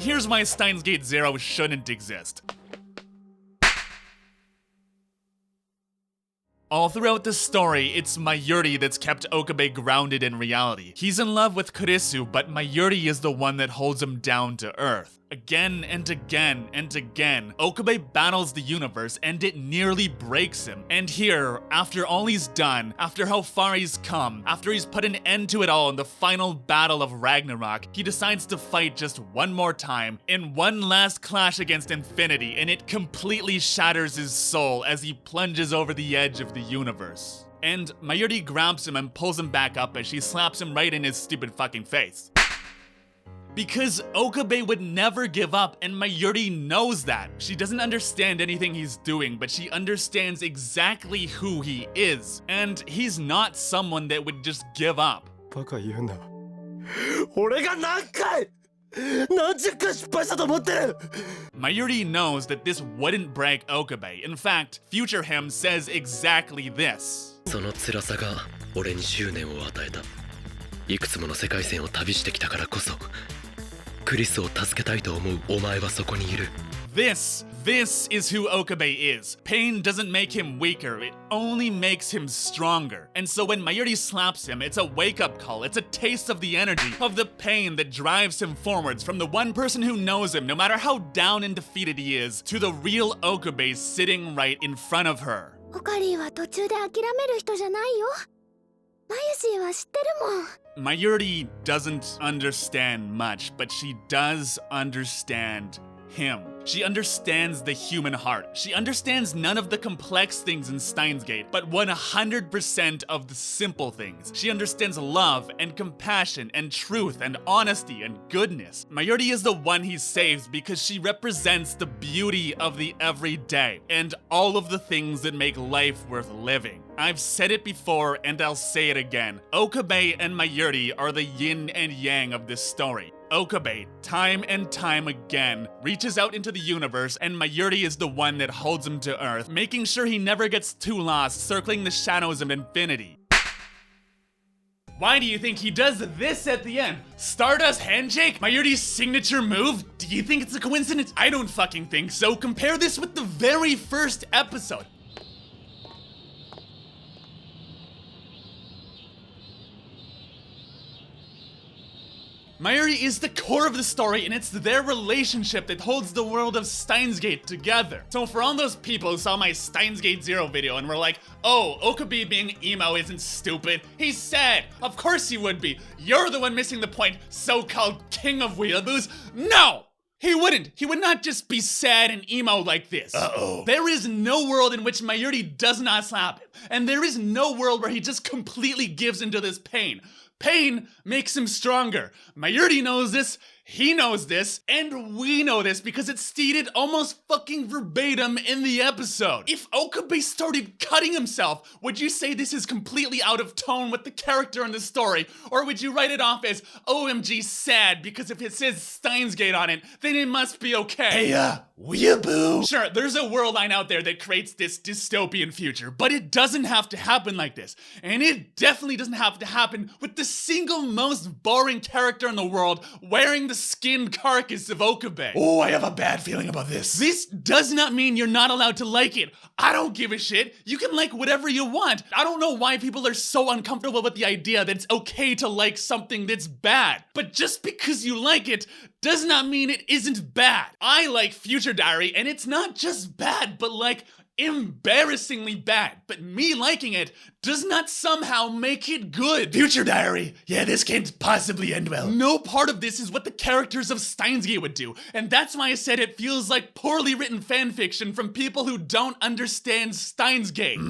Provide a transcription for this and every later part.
here's why Steins Gate Zero shouldn't exist. All throughout the story, it's Mayuri that's kept Okabe grounded in reality. He's in love with Kurisu, but Mayuri is the one that holds him down to earth. Again and again and again, Okabe battles the universe and it nearly breaks him. And here, after all he's done, after how far he's come, after he's put an end to it all in the final battle of Ragnarok, he decides to fight just one more time in one last clash against infinity, and it completely shatters his soul as he plunges over the edge of the universe. And Mayuri grabs him and pulls him back up as she slaps him right in his stupid fucking face. Because Okabe would never give up, and Mayuri knows that. She doesn't understand anything he's doing, but she understands exactly who he is. And he's not someone that would just give up. バカ言うな。俺が何十回失敗したと思ってる。 Mayuri knows that this wouldn't break Okabe. In fact, future him says exactly this. その辛さが俺に執念を与えた。いくつもの世界線を旅してきたからこそ。クリスを助けたいと思うお前はそこにいる。 This is who Okabe is. Pain doesn't make him weaker, it only makes him stronger. And so when Mayuri slaps him, it's a wake-up call, it's a taste of the energy, of the pain that drives him forwards from the one person who knows him, no matter how down and defeated he is, to the real Okabe sitting right in front of her. オカリーは途中で諦める人じゃないよ。マユシーは知ってるもん。 Mayuri doesn't understand much, but she does understand him. She understands the human heart. She understands none of the complex things in Steins Gate, but 100% of the simple things. She understands love and compassion and truth and honesty and goodness. Mayuri is the one he saves because she represents the beauty of the everyday and all of the things that make life worth living. I've said it before and I'll say it again. Okabe and Mayuri are the yin and yang of this story. Okabe, time and time again, reaches out into the universe, and Mayuri is the one that holds him to Earth, making sure he never gets too lost, circling the shadows of infinity. Why do you think he does this at the end? Stardust handshake? Mayuri's signature move? Do you think it's a coincidence? I don't fucking think so. Compare this with the very first episode. Mayuri is the core of the story, and it's their relationship that holds the world of Steins Gate together. So for all those people who saw my Steins Gate Zero video and were like, oh, Okabe being emo isn't stupid, he's sad. Of course he would be. You're the one missing the point, so-called King of Weeaboos. No! He wouldn't. He would not just be sad and emo like this. Uh-oh. There is no world in which Mayuri does not slap him. And there is no world where he just completely gives into this pain. Pain makes him stronger. Mayuri knows this, he knows this, and we know this because it's stated almost fucking verbatim in the episode. If Okabe started cutting himself, would you say this is completely out of tone with the character in the story? Or would you write it off as OMG sad because if it says Steins Gate on it, then it must be okay? Hey, weeaboo! Sure, there's a world line out there that creates this dystopian future, but it doesn't have to happen like this. And it definitely doesn't have to happen with the single most boring character in the world wearing the skinned carcass of Okabe. Oh, I have a bad feeling about this. This does not mean you're not allowed to like it. I don't give a shit. You can like whatever you want. I don't know why people are so uncomfortable with the idea that it's okay to like something that's bad. But just because you like it does not mean it isn't bad. I like Future Diary, and it's not just bad, but like embarrassingly bad. But me liking it does not somehow make it good. Future Diary, yeah, this can't possibly end well. No part of this is what the characters of Steins Gate would do, and that's why I said it feels like poorly written fanfiction from people who don't understand Steins Gate.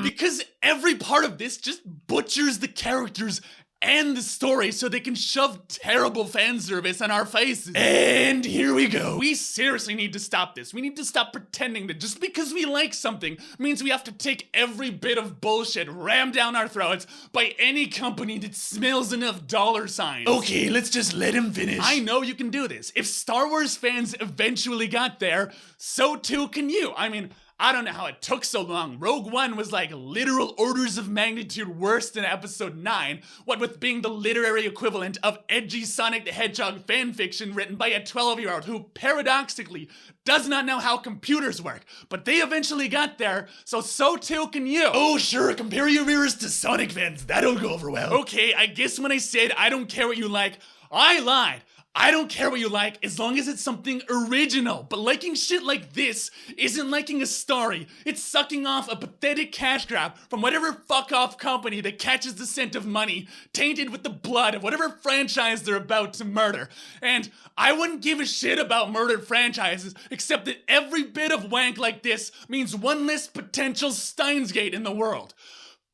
Because every part of this just butchers the characters and the story so they can shove terrible fan service on our faces. And here we go. We seriously need to stop this. We need to stop pretending that just because we like something means we have to take every bit of bullshit rammed down our throats by any company that smells enough dollar signs. Okay, let's just let him finish. I know you can do this. If Star Wars fans eventually got there, so too can you. I mean, I don't know how it took so long. Rogue One was like literal orders of magnitude worse than episode 9, what with being the literary equivalent of edgy Sonic the Hedgehog fanfiction written by a 12-year-old who paradoxically does not know how computers work. But they eventually got there, so too can you. Oh sure, compare your mirrors to Sonic fans, that'll go over well. Okay, I guess when I said I don't care what you like, I lied. I don't care what you like as long as it's something original, but liking shit like this isn't liking a story. It's sucking off a pathetic cash grab from whatever fuck-off company that catches the scent of money, tainted with the blood of whatever franchise they're about to murder. And I wouldn't give a shit about murdered franchises, except that every bit of wank like this means one less potential Steins Gate in the world.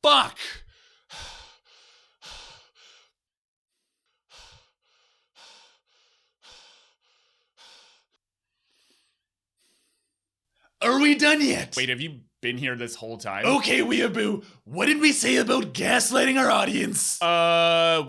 Fuck. Are we done yet? Wait, have you been here this whole time? Okay, Weeaboo, what did we say about gaslighting our audience?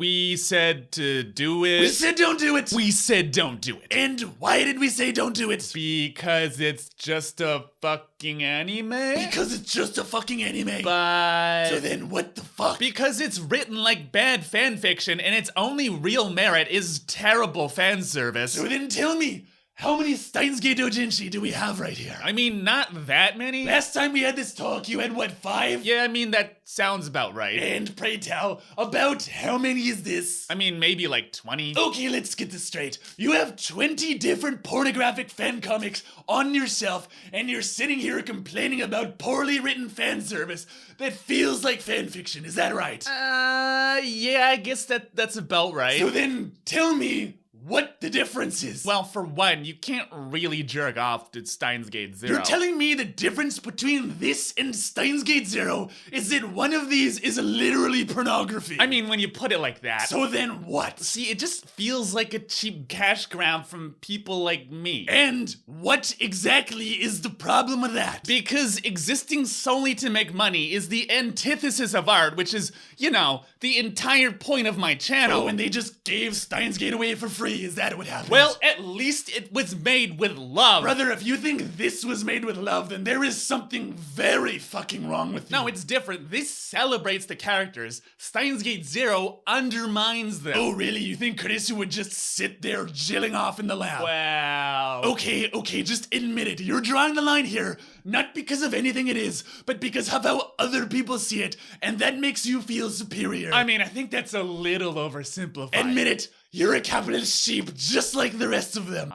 We said to do it. We said don't do it. We said don't do it. And why did we say don't do it? Because it's just a fucking anime? Because it's just a fucking anime. But... So then what the fuck? Because it's written like bad fanfiction and its only real merit is terrible fan service. So then tell me, how many Steins Gate doujinshi do we have right here? I mean, not that many. Last time we had this talk, you had what, 5? Yeah, I mean, that sounds about right. And pray tell, about how many is this? I mean, maybe like 20. Okay, let's get this straight. You have 20 different pornographic fan comics on your shelf, and you're sitting here complaining about poorly written fan service that feels like fan fiction. Is that right? Yeah, I guess that's about right. So then, tell me what the difference is. Well, for one, you can't really jerk off to Steins Gate Zero. You're telling me the difference between this and Steins Gate Zero is that one of these is literally pornography. I mean, when you put it like that. So then what? See, it just feels like a cheap cash grab from people like me. And what exactly is the problem with that? Because existing solely to make money is the antithesis of art, which is, you know, the entire point of my channel. Oh, and they just gave Steins Gate away for free. Is that what happened? Well, at least it was made with love. Brother, if you think this was made with love, then there is something very fucking wrong with you. No, it's different. This celebrates the characters. Steins Gate Zero undermines them. Oh, really? You think Kurisu would just sit there jilling off in the lab? Well... Okay, just admit it. You're drawing the line here, not because of anything it is, but because of how other people see it, and that makes you feel superior. I mean, I think that's a little oversimplified. Admit it. You're a capitalist sheep, just like the rest of them.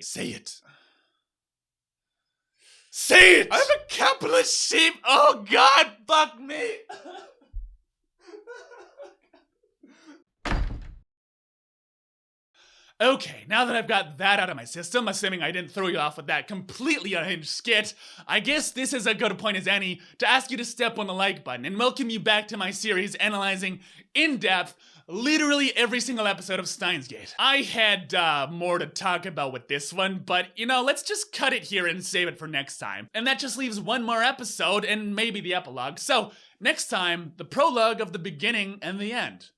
Say it. Say it! I'm a capitalist sheep! Oh god, fuck me! Okay, now that I've got that out of my system, assuming I didn't throw you off with that completely unhinged skit, I guess this is as good a point as any to ask you to step on the like button and welcome you back to my series analyzing, in depth, literally every single episode of Steins Gate. I had more to talk about with this one, but you know, let's just cut it here and save it for next time. And that just leaves one more episode and maybe the epilogue. So, next time, the prologue of the beginning and the end.